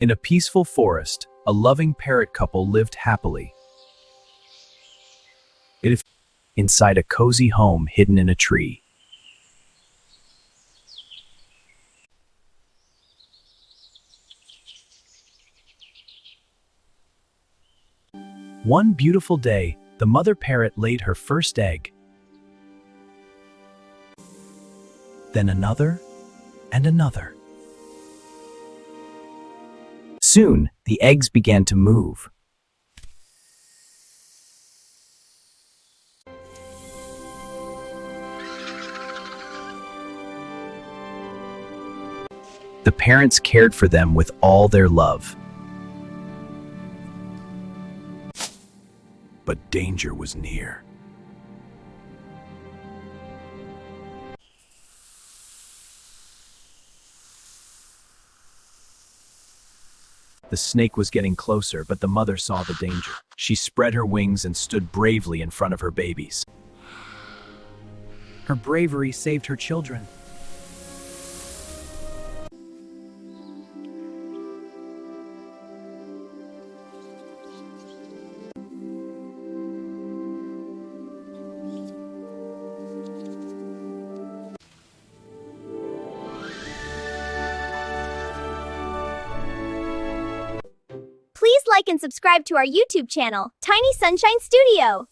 In a peaceful forest, a loving parrot couple lived happily. Inside a cozy home hidden in a tree. One beautiful day, the mother parrot laid her first egg. Then another and another. Soon, the eggs began to move. The parents cared for them with all their love. But danger was near. The snake was getting closer, but the mother saw the danger. She spread her wings and stood bravely in front of her babies. Her bravery saved her children. Please like and subscribe to our YouTube channel, Tiny Sunshine Studio.